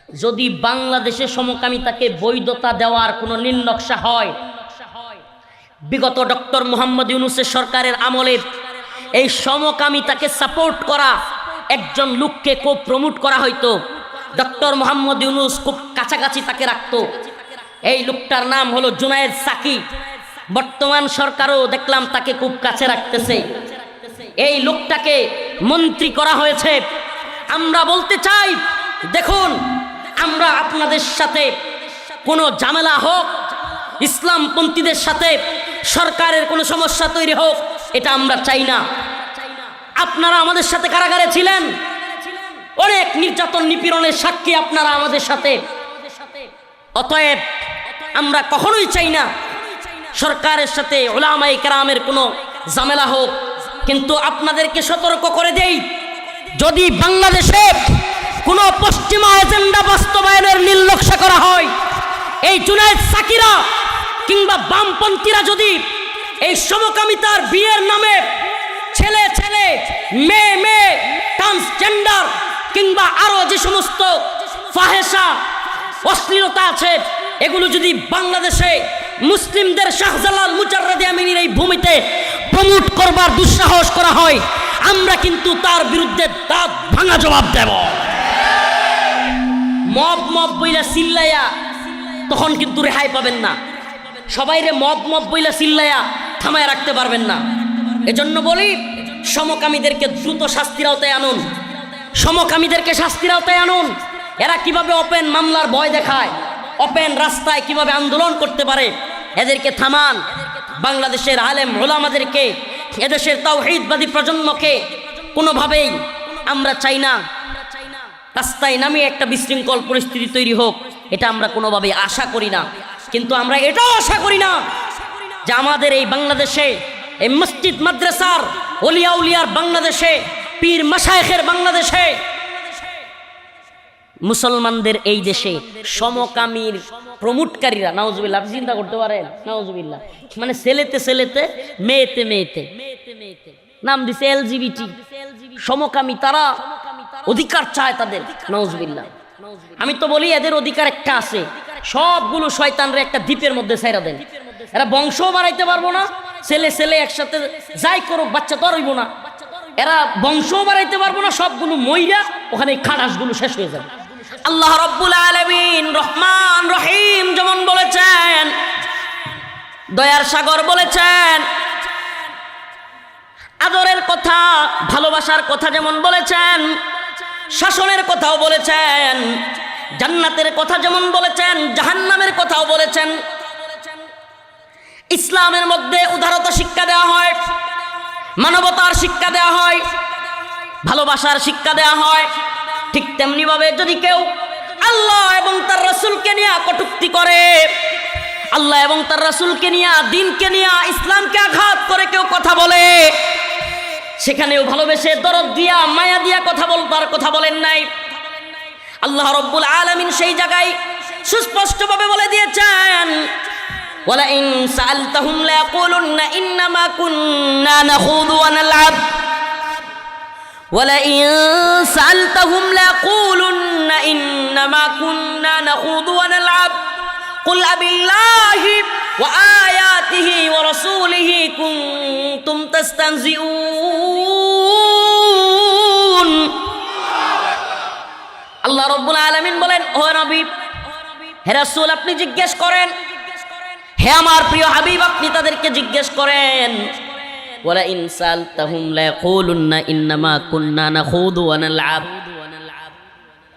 যদি বাংলাদেশে সমকামিতাকে বৈধতা দেওয়ার কোনো নীলনকশা হয়, বিগত ডক্টর মোহাম্মদ ইউনূসের সরকারের আমলে এই সমকামিতাকে সাপোর্ট করা একজন লোককে খুব প্রমোট করা হইতো। ডক্টর মোহাম্মদ ইউনূস খুব কাছাকাছি তাকে রাখতো। এই লোকটার নাম হলো জুনায়েদ সাকি। বর্তমান সরকারও দেখলাম তাকে খুব কাছে রাখতেছে। এই লোকটাকে মন্ত্রী করা হয়েছে। আমরা বলতে চাই, দেখুন, আমরা আপনাদের সাথে কোনো ঝামেলা হোক, ইসলামপন্থীদের সাথে সরকারের কোনো সমস্যা তৈরি হোক, এটা আমরা চাই না। আপনারা আমাদের সাথে কারাগারে ছিলেন, অনেক নির্যাতন নিপীড়নের সাক্ষী আপনারা আমাদের সাথে। অতএব আমরা কখনোই চাই না সরকারের সাথে উলামায়ে কেরামের কোনো ঝামেলা হোক। কিন্তু আপনাদেরকে সতর্ক করে দেই, যদি বাংলাদেশে কোনো পশ্চিমা এজেন্ডা বাস্তবায়নের নীলনকশা করা হয়, এই জুনায়েদ সাকিরা কিংবা বামপন্থীরা যদি এই সমকামিতার বিয়ের নামে ছেলে ছেলে, মেয়ে মেয়ে, ট্রান্সজেন্ডার কিংবা আরো যে সমস্ত ফাহেসা অশ্লীলতা আছে, এগুলো যদি বাংলাদেশে মুসলিমদের শাহজালাল মুজাররদে আমিনীর এই ভূমিতে প্রমোট করবার দুঃসাহস করা হয়, আমরা কিন্তু তার বিরুদ্ধে দাঁত ভাঙা জবাব দেব। মব মব বইলা চিল্লাইয়া তখন কিন্তু রেহাই পাবেন না। সবাইরে মব মব বইলা চিল্লাইয়া থামায় রাখতে পারবেন না। এজন্য বলি, সমকামীদেরকে দ্রুত শাস্তির আওতায় আনুন, সমকামীদেরকে শাস্তির আওতায় আনুন। এরা কিভাবে ওপেন মামলার ভয় দেখায়, ওপেন রাস্তায় কিভাবে আন্দোলন করতে পারে, এদেরকে থামান। বাংলাদেশের আলেম ওলামাদেরকে, এদেশের তাওহীদবাদী প্রজন্মকে কোনোভাবেই আমরা চাই না রাস্তায় নামিয়ে একটা বিশৃঙ্খল পরিস্থিতি তৈরি হোক, এটা আমরা কোনোভাবেই আশা করি না। কিন্তু আমরা এটাও আশা করি না যে আমাদের এই বাংলাদেশে, এই মসজিদ মাদ্রাসার ওলিয়া উলিয়ার বাংলাদেশে, পীর মাশায়েখের বাংলাদেশে, মুসলমানদের এই দেশে সমকামীর প্রমোটকারীরা, নাউজুবিল্লাহ, আপনি চিন্তা করতে পারেন, নাউজুবিল্লাহ, মানে ছেলেতে ছেলেতে, মেয়েতে মেয়েতে, নাম দিছে এলজিবিটি, সমকামী, তারা অধিকার চায় তাদের, নাউজুবিল্লাহ। আমি তো বলি এদের অধিকার একটা আছে, সবগুলো শয়তানরে একটা দ্বীপের মধ্যে ছাইরা দেন। এরা বংশও বাড়াইতে পারবো না, ছেলে ছেলে একসাথে যাই করুক, বাচ্চা তো রইব না। এরা বংশও বাড়াইতে পারবো না, সবগুলো মইরা ওখানে খাটাসগুলো শেষ হয়ে যাবে। আল্লাহ রাব্বুল আলামিন রহমান রহিম যেমন বলেছেন, দয়ার সাগর বলেছেন, আদরের কথা, ভালোবাসার কথা যেমন বলেছেন, শাসনের কথাও বলেছেন, জান্নাতের কথা যেমন বলেছেন, জাহান্নামের কথাও বলেছেন। ইসলামের মধ্যে উদারতা শিক্ষা দেওয়া হয়, মানবতার শিক্ষা দেওয়া হয়, ভালোবাসার শিক্ষা দেওয়া হয়। ঠিক তেমনি ভাবে যদি কেউ আল্লাহ এবং তার রাসূলকে নিয়ে কটূক্তি করে, আল্লাহ এবং তার রাসূলকে নিয়ে, দ্বীনকে নিয়ে, ইসলামকে আঘাত করে কেউ কথা বলে, সেখানেও ভালোবেসে দরদ দিয়া, মায়া দিয়া কথা বলবার কথা বলেন নাই। আল্লাহ রাব্বুল আলামিন সেই জায়গায় সুস্পষ্টভাবে বলে দিয়েছেন, ওয়ালা ইন সাআলতাহুম লায়াকুলুন্না ইন্নামা কুন্না নাখুযু ওয়া নালআব, ওয়ালা ইন সাআলতাহুম লায়াকুলুন্না ইন্নামা কুন্না নাখুযু ওয়া নালআব কুল আবিল্লাহি ওয়া আয়াতিহি ওয়া রাসূলিহি কুনতুম তাস্তাহজিউন। আল্লাহ রাব্বুল আলামিন বলেন, ও নবী, হে রাসূল, আপনি জিজ্ঞেস করেন, হে আমার প্রিয় হাবিব, আপনি তাদেরকে জিজ্ঞেস করেন, ওয়ালা ইন সাআলতাহুম লায়াকুলুন্না ইন্নামা কুন্না নাখুযু ওয়া নালআব।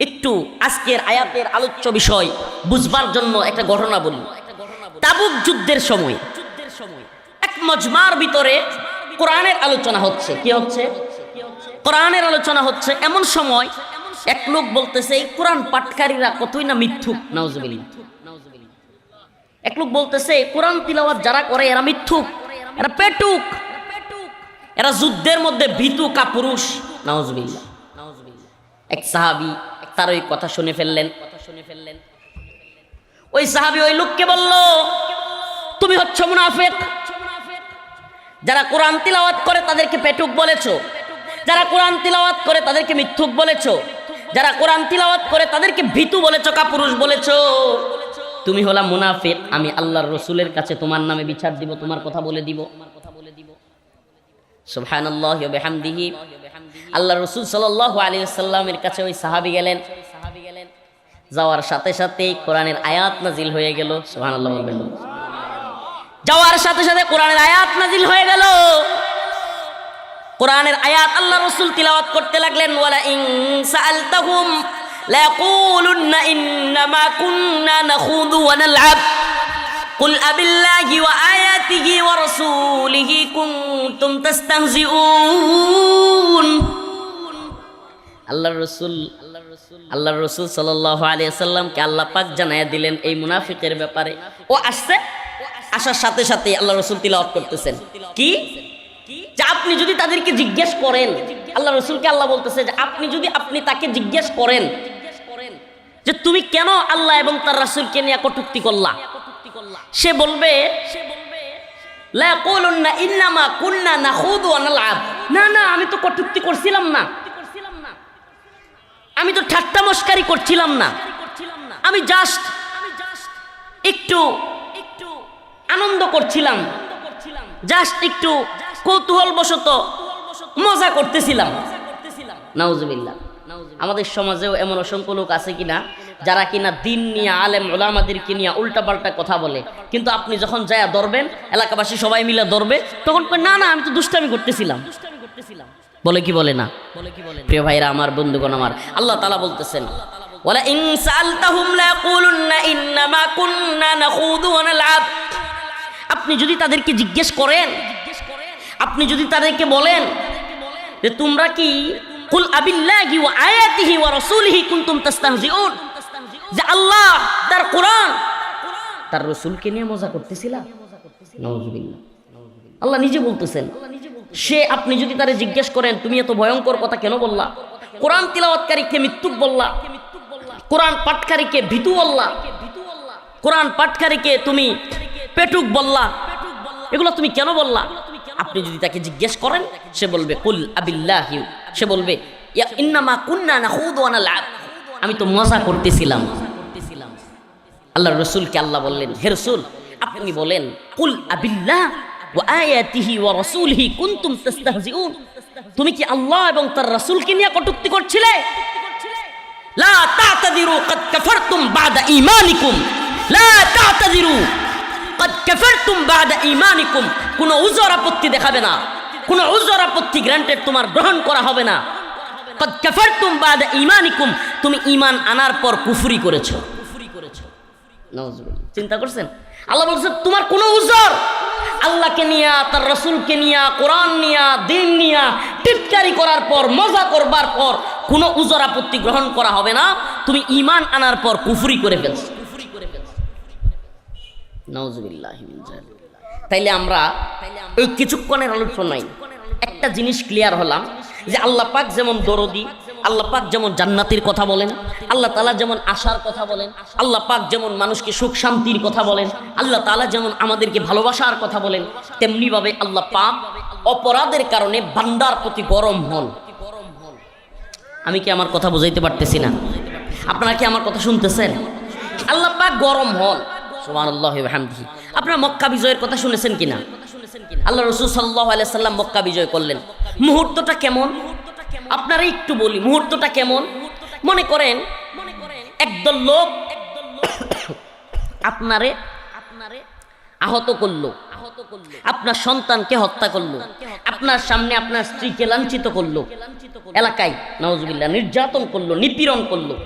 একটু আজকের আয়াতের আলোচ্য বিষয় বুঝবার জন্য একটা ঘটনা বলি। তাবুক যুদ্ধের সময় এক মজমার ভিতরে কোরআনের আলোচনা হচ্ছে। কি হচ্ছে? কোরআনের আলোচনা হচ্ছে। এমন সময় এক লোক বলতেছে, এই কোরআন পাঠকারীরা কতই না মিথ্যুক, নাউজুবিল্লাহ। এক লোক বলতেছে, কোরআন তিলাওয়াত যারা করে এরা মিথ্যুক, এরা পেটুক, এরা যুদ্ধের মধ্যে ভীতু কাপুরুষ, নাউজুবিল্লাহ। এক সাহাবী তার ওই কথা শুনে ফেললেন। ওই সাহাবী ওই লোককে বলল, তুমি হচ্ছ মুনাফিক। যারা কোরআন তিলাওয়াত করে তাদেরকে পেটুক বলেছো, যারা কোরআন তিলাওয়াত করে তাদেরকে মিথ্যুক বলেছো, যারা কোরআন তিলাওয়াত করে তাদেরকে ভীতু বলেছো, কাপুরুষ বলেছো, তুমি হলা মুনাফিক। আমি আল্লাহর রাসূলের কাছে তোমার নামে বিচার দিব, তোমার কথা বলে দিব। সুবহানাল্লাহি ওয়া বিহামদিহি। আল্লাহর রাসূল সাল্লাল্লাহু আলাইহি ওয়াসাল্লামের কাছে ওই সাহাবী গেলেন। যাওয়ার সাথে সাথে কোরআনের আয়াত নাজিল হয়ে গেল। সুবহানাল্লাহ বলবেন। যাওয়ার সাথে সাথে কোরআনের আয়াত নাজিল হয়ে গেল। কোরআনের আয়াত আল্লাহ রাসূল তিলাওয়াত করতে লাগলেন। ওয়ালা ইন সাআলতাহুম লা ইয়াকুলুন্না ইন্নামা কুন্না নাখুদু ওয়া নালআব কুল আবিল্লাহি ওয়া আয়াতিহি ওয়া রাসূলিহি কুনতুম তাস্তাহজিউন। আল্লাহর রাসূল সাল্লাল্লাহু আলাইহি ওয়াসাল্লামকে আল্লাহ পাক জানায়া দিলেন এই মুনাফিকের ব্যাপারে। ও আসছে, আসার সাথে সাথে আল্লাহ রাসূল তিলাওয়াত করতেছেন কি, যে আপনি যদি তাদেরকে জিজ্ঞেস করেন, আল্লাহ রাসূলকে আল্লাহ বলতেছে যে আপনি তাকে জিজ্ঞেস করেন যে তুমি কেন আল্লাহ এবং তার রাসূলকে নিয়ে কটূক্তি করলা, সে বলবে লা ইয়াকুলুন্না ইন্নামা কুন্না নাখুদু ওয়া নালআব। না আমি তো কটূক্তি করছিলাম না, আমি তো ঠাট্টা মস্কারি করছিলাম না, আমি জাস্ট একটু আনন্দ করছিলাম, জাস্ট একটু কৌতূহল বশত মজা করতেছিলাম। নাউজুবিল্লাহ। আমাদের সমাজেও এমন অসংখ্য লোক আছে কিনা যারা কিনা দিন নিয়ে, আলেম ওলামাদেরকে নিয়ে উল্টাপাল্টা কথা বলে, কিন্তু আপনি যখন যায়া ধরবেন, এলাকাবাসী সবাই মিলে ধরবে, তখন না আমি তো দুষ্টামি করতেছিলাম বলে কি বলে না। প্রিয় ভাইরা আমার, বন্ধুগণ আমার, আল্লাহ তাআলা বলতেছেন ওয়ালা ইন সাআলতাহুম লা ইয়াকুলুন্না ইন্নামা কুন্না নাখুদু ওয়া নালআব। আপনি যদি তাদেরকে জিজ্ঞেস করেন, আপনি যদি তাদেরকে বলেন যে তোমরা কি কুল আবিল্লাহি ওয়া আয়াতিহি ওয়া রাসূলিহি কুনতুম তাস্তাহজিউন, যে আল্লাহ, তার কোরআন, তার রাসূলকে নিয়ে মজা করতেছিলা। নাউজুবিল্লাহ। আল্লাহ নিজে বলতেছেন, সে আপনি যদি তারে জিজ্ঞেস করেন তুমি এত ভয়ঙ্কর কথা কেন বললা, কোরআন তিলাওয়াতকারীকে মৃত্যুক বললা, কোরআন পাঠকারীকে ভীতু বললা, কোরআন পাঠকারীকে তুমি পেটুক বললা, এগুলো তুমি কেন বললা? আপনি যদি তাকে জিজ্ঞেস করেন, সে বলবে কুল আবিল্লাহি, সে বলবে ইয়া ইন্নামা কুন্না নাখুদু ওয়া নালআব, আমি তো মজা করতেছিলাম। আল্লাহর রাসূলকে আল্লাহ বললেন, হে রাসূল আপনি বলেন কুল আবিল্লাহ ওয়া আয়াতিহি ওয়া রাসূলিহি কুনতুম তাস্তাহজিউন, তুমি কি আল্লাহ এবং তার রাসূলকে নিয়ে কটূক্তি করছিলে? লা তা'তাযিরু ক্বাদ কাফারতুম বা'দা ঈমানিকুম, লা তা'তাযিরু ক্বাদ কাফারতুম বা'দা ঈমানিকুম। কোন উযর আপত্তি দেখাবে না, কোন উযর আপত্তি গ্রান্টেড তোমার গ্রহণ করা হবে না। ক্বাদ কাফারতুম বা'দা ঈমানিকুম, তুমি ঈমান আনার পর কুফরি করেছো। নাউজুবিল্লাহ। চিন্তা করছেন? আল্লাহ বলছে তোমার কোন উযর, আল্লাহকে নিয়া, তার রাসূলকে নিয়া, কোরআন নিয়া, দিন নিয়া টিটকারি করার পর, মজা করবার পর কোন উযর আপত্তি গ্রহণ করা হবে না। তুমি ঈমান আনার পর কুফরি করে ফেলছো। নাউজুবিল্লাহি মিন যালিক। তাইলে আমরা এই কিছুক্ষণের আলোচনায় একটা জিনিস ক্লিয়ার হলাম যে আল্লাহ পাক যেমন দরদি, আল্লাহ পাক যেমন জান্নাতের কথা বলেন, আল্লাহ তাআলা যেমন আশার কথা বলেন, আল্লাহ পাক যেমন মানুষকে সুখ শান্তির কথা বলেন, আল্লাহ তাআলা যেমন আমাদেরকে ভালোবাসার কথা বলেন, তেমনি ভাবে আল্লাহ পাক অপরাধের কারণে বান্দার প্রতি গরম হন। আমি কি আমার কথা বুঝাইতে পারতেছি না? আপনারা কি আমার কথা শুনতেছেন? আল্লাহ পাক গরম হন। সুবহানাল্লাহি ওয়া বিহামদিহি। আপনারা মক্কা বিজয়ের কথা শুনেছেন কিনা? আল্লাহ রাসূল সাল্লাল্লাহু আলাইহি সাল্লাম মক্কা বিজয় করলেন। মুহূর্তটা কেমন আপনারা একটু বলি, মুহূর্তটা কেমন? মনে করেন একদল লোক আপনারে আহত করলো, আপনার সন্তানকে হত্যা করলো, আপনার সামনে আপনার স্ত্রীকে লাঞ্ছিত করলো, এলাকায় নাউজুবিল্লাহ নির্যাতন করলো, নিপীড়ন করলো।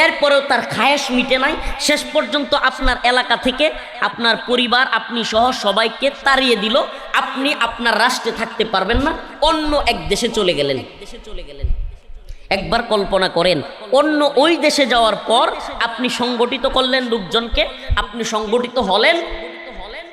এরপরেও তার খায়েশ মিটে নাই, শেষ পর্যন্ত আপনার এলাকা থেকে আপনার পরিবার, আপনি সহ সবাইকে তাড়িয়ে দিল। আপনি আপনার রাষ্ট্রে থাকতে পারবেন না, অন্য এক দেশে চলে গেলেন। একবার কল্পনা করেন, অন্য ওই দেশে যাওয়ার পর আপনি সংগঠিত করলেন লোকজনকে, আপনি সংগঠিত হলেন,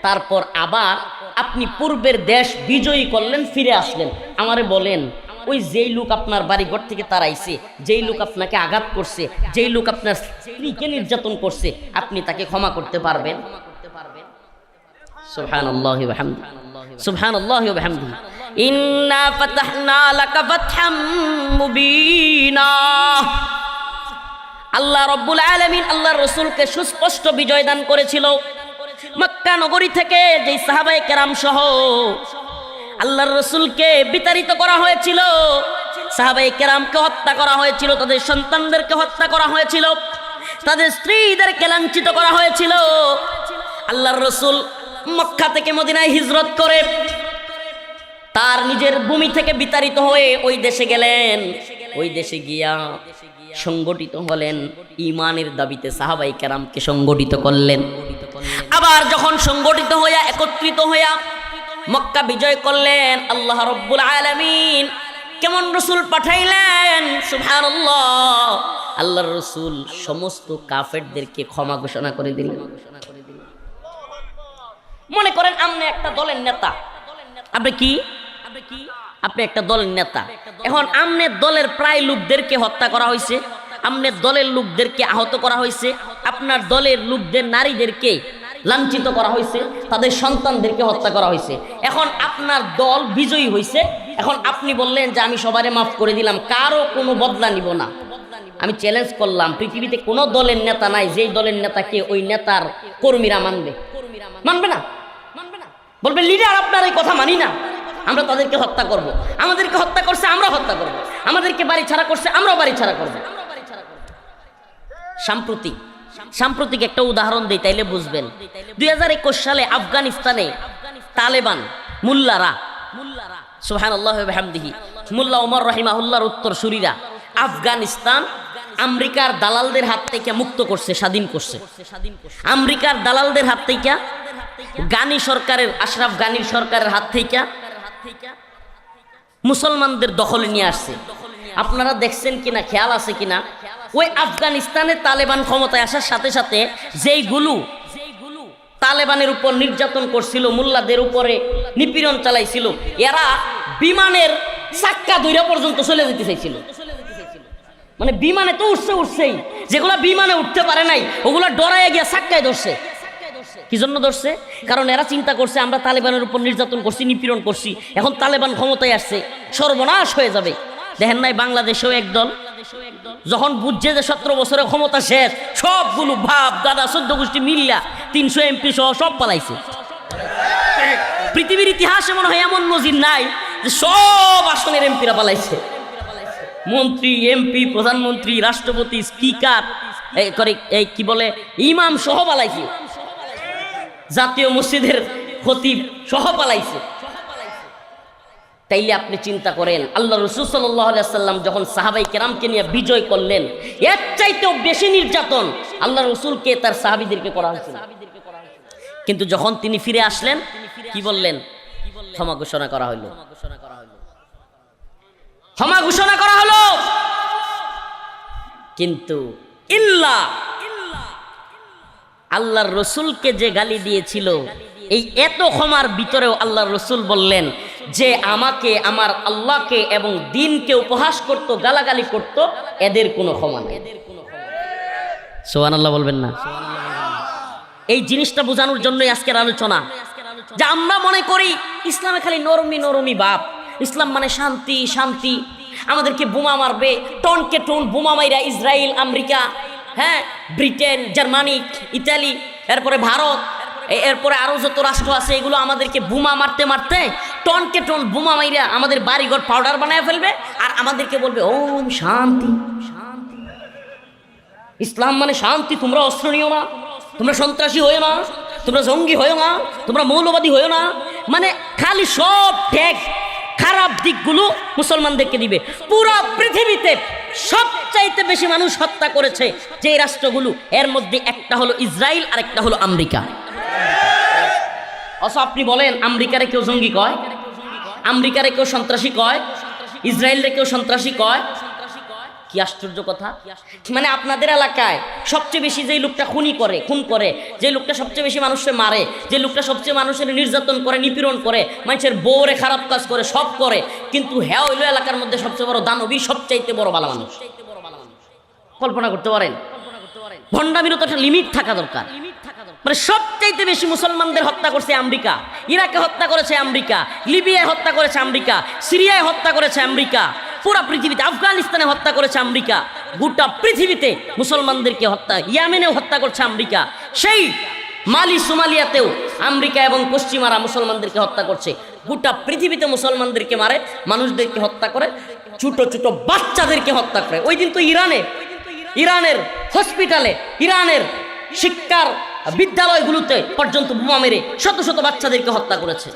তারপর আবার আপনি পূর্বের দেশ বিজয়ী করলেন, ফিরে আসলেন। আমারে বলেন, ওই যেই লোক আপনার বাড়িঘর থেকে তাড়াইছে, যেই লোক আপনাকে আঘাত করছে, যেই লোক আপনার স্ত্রীকে নির্যাতন করছে, আপনি তাকে ক্ষমা করতে পারবেন? সুবহানাল্লাহি ওয়া বিহামদিহি, সুবহানাল্লাহি ওয়া বিহামদিহি। ইন্না ফাতাহনা লাকা ফাতহাম মুবিনা। আল্লাহ রাব্বুল আলামিন আল্লাহর রাসূলকে সুস্পষ্ট বিজয় দান করেছিল। মক্কা নগরী থেকে যেই সাহাবায়ে কেরাম সহ আল্লাহর রাসূলকে বিতাড়িত করা হয়েছিল, সাহাবায়ে কেরামকে হত্যা করা হয়েছিল, তাদের সন্তানদেরকে হত্যা করা হয়েছিল, তাদের স্ত্রীদেরকে লাঞ্ছিত করা হয়েছিল। আল্লাহর রাসূল মক্কা থেকে মদিনায় হিজরত করে তার নিজের ভূমি থেকে বিতাড়িত হয়ে ওই দেশে গেলেন। ওই দেশে গিয়া সংগঠিত হলেন, ঈমানের দাবিতে সাহাবায়ে কেরামকে সংগঠিত করলেন। আবার যখন সংগঠিত হইয়া একত্রিত হইয়া মক্কা বিজয় করলেন, আল্লাহ রাব্বুল আলামিন কেমন রাসূল পাঠাইলেন, সুবহানাল্লাহ। আল্লাহর রাসূল সমস্ত কাফেরদেরকে ক্ষমা ঘোষণা করে দিলেন। মনে করেন আপনি একটা দলের নেতা, আপনি একটা দলের নেতা, এখন আমনের দলের প্রায় লোকদেরকে হত্যা করা হয়েছে, আমনের দলের লোকদেরকে আহত করা হয়েছে, আপনার দলের লোকদের নারীদেরকে লাঞ্ছিত করা হয়েছে, তাদের সন্তানদেরকে হত্যা করা হয়েছে। এখন আপনার দল বিজয়ী হয়েছে, এখন আপনি বললেন যে আমি সবারে মাফ করে দিলাম, কারো কোনো বদলা নিব না। আমি চ্যালেঞ্জ করলাম, পৃথিবীতে কোনো দলের নেতা নাই যেই দলের নেতাকে ওই নেতার কর্মীরা মানবে না, বলবে লিডার আপনার এই কথা মানি না, আমরা তাদেরকে হত্যা করব, আমাদেরকে হত্যা করছে আমরা হত্যা করব, আমাদেরকে বাড়ি ছাড়া করছে আমরাও বাড়ি ছাড়া করব। সাম্প্রতিক একটা উদাহরণ দিই তাইলে বুঝবেন। 2021 সালে আফগানিস্তানে তালেবান মুল্লারা, সুবহানাল্লাহি ওয়া বিহামদিহি, মুল্লা ওমর রাহিমাহুল্লাহর উত্তরসূরিরা আফগানিস্তান আমেরিকার দালালদের হাত থেকে মুক্ত করছে, স্বাধীন করছে। আমেরিকার দালালদের হাত থেকে, গানি সরকারের, আশরাফ গানির সরকারের হাত থেকে মুসলমানদের দখলে নিয়ে আসছে। আপনারা দেখছেন কিনা, খেয়াল আছে কিনা, ওই আফগানিস্তানে তালেবান ক্ষমতায় আসার সাথে সাথে যেইগুলো তালেবানের উপর নির্যাতন করছিল, মুল্লাদের উপরে নিপীড়ন চালাইছিল, এরা বিমানের চাক্কা ধইরা পর্যন্ত চলে যেতে চাইছিল। মানে বিমানে তো উঠছেই, যেগুলা বিমানে উঠতে পারে নাই ওগুলা ডরায় গিয়া চাক্কায় ধরছে। কি জন্য ধরছে? কারণ এরা চিন্তা করছে আমরা তালেবানের উপর নির্যাতন করছি, নিপীড়ন করছি, এখন তালেবান ক্ষমতায় আসছে, সর্বনাশ হয়ে যাবে। দেখেন নাই বাংলাদেশেও একদল যখন বুঝছে যে 17 বছরে ক্ষমতা শেষ, সবগুলো বাপ দাদা 14 গোষ্ঠী মিল্লা 300 এমপি সহ সব পালাইছে। পৃথিবীর ইতিহাসে মনে হয় এমন নজির নাই যে সব আসনের এমপিরা পালাইছে। মন্ত্রী, এমপি, প্রধানমন্ত্রী, রাষ্ট্রপতি, স্পিকার, এই কি বলে ইমাম সহ পালাইছে, জাতীয় মসজিদের খতিব সহ পালাইছে। তাইলে আপনি চিন্তা করেন, আল্লাহ রাসূল সাল্লাল্লাহু আলাইহি ওয়াসাল্লাম যখন সাহাবায়ে কেরামকে নিয়ে বিজয় করলেন, এর চাইতেও বেশি নির্যাতন আল্লাহ রাসূলকে তার সাহাবীদেরকে করা হয়েছিল। কিন্তু যখন তিনি ফিরে আসলেন, কি বললেন? ক্ষমা ঘোষণা করা হলো, ক্ষমা ঘোষণা করা হলো। কিন্তু আল্লাহর রাসূলকে যে গালি দিয়েছিল, এই এত ক্ষমার ভিতরেও আল্লাহর রাসূল বললেন যে আমাকে, আমার আল্লাহকে এবং দ্বীনকে উপহাস করত, গালাগালি করত, এদের কোনো ক্ষমা নেই। সুবহানাল্লাহ বলবেন না? এই জিনিসটা বোঝানোর জন্যই আজকের আলোচনা। যে আমরা মনে করি ইসলামে খালি নরমি বাপ, ইসলাম মানে শান্তি শান্তি, আমাদেরকে বোমা মারবে, টনকে টন বোমা মাইরা ইসরায়েল, আমেরিকা, হ্যাঁ, ব্রিটেন, জার্মানি, ইতালি, এরপরে ভারত, এরপরে আরো যত রাষ্ট্র আছে, এগুলো আমাদেরকে বোমা মারতে মারতে টনকে টন বোমা মাইরা আমাদের বাড়িঘর পাউডার বানায় ফেলবে, আর আমাদেরকে বলবে ওম শান্তি শান্তি, ইসলাম মানে শান্তি, তোমরা অস্ত্র নিও না, তোমরা সন্ত্রাসী হয়েও না, তোমরা জঙ্গি হয়েও না, তোমরা মৌলবাদী হয়েও না। মানে খালি সব ট্যাগ, খারাপ দিকগুলো মুসলমানদেরকে দিবে। পুরো পৃথিবীতে সবচাইতে বেশি মানুষ হত্যা করেছে যে রাষ্ট্রগুলো, এর মধ্যে একটা হলো ইসরায়েল আর একটা হলো আমেরিকা। অথচ আপনি বলেন আমেরিকারে কেউ জঙ্গি কয়, আমেরিকারে কেউ সন্ত্রাসী কয়, ইসরায়েলরে কেউ সন্ত্রাসী কয়। কি আশ্চর্য কথা! মানে আপনাদের এলাকায় সবচেয়ে বেশি যে লোকটা খুন করে, যে লোকটা সবচেয়ে বেশি মানুষকে মারে, যে লোকটা সবচেয়ে মানুষের নির্যাতন করে, নিপীড়ন করে, মানুষের বউরে খারাপ কাজ করে, সব করে, কিন্তু হ্যাঁ হইল এলাকার মধ্যে সবচেয়ে বড় দানবী, সবচাইতে বড় ভালো মানুষ। কল্পনা করতে পারেন? ভণ্ডামিরও তো একটা লিমিট থাকা দরকার। মানে সবচাইতে বেশি মুসলমানদের হত্যা করছে আমেরিকা, ইরাকে হত্যা করেছে আমেরিকা, লিবিয়ায় হত্যা করেছে আমেরিকা, সিরিয়ায় হত্যা করেছে আমেরিকা, পুরা পৃথিবীতে, আফগানিস্তানে হত্যা করেছে আমেরিকা, গোটা পৃথিবীতে মুসলমানদেরকে হত্যা, ইয়েমেনেও হত্যা করছে আমেরিকা, সেই মালি সোমালিয়াতেও আমেরিকা এবং পশ্চিমারা মুসলমানদেরকে হত্যা করছে। গোটা পৃথিবীতে মুসলমানদেরকে মারে, মানুষদেরকে হত্যা করে, ছোট ছোট বাচ্চাদেরকে হত্যা করে। ওই দিন তো ইরানের হসপিটালে, ইরানের শিক্ষার বিদ্যালয়গুলোতে পর্যন্ত বোমা মেরে শত শত বাচ্চাদেরকে হত্যা করেছে।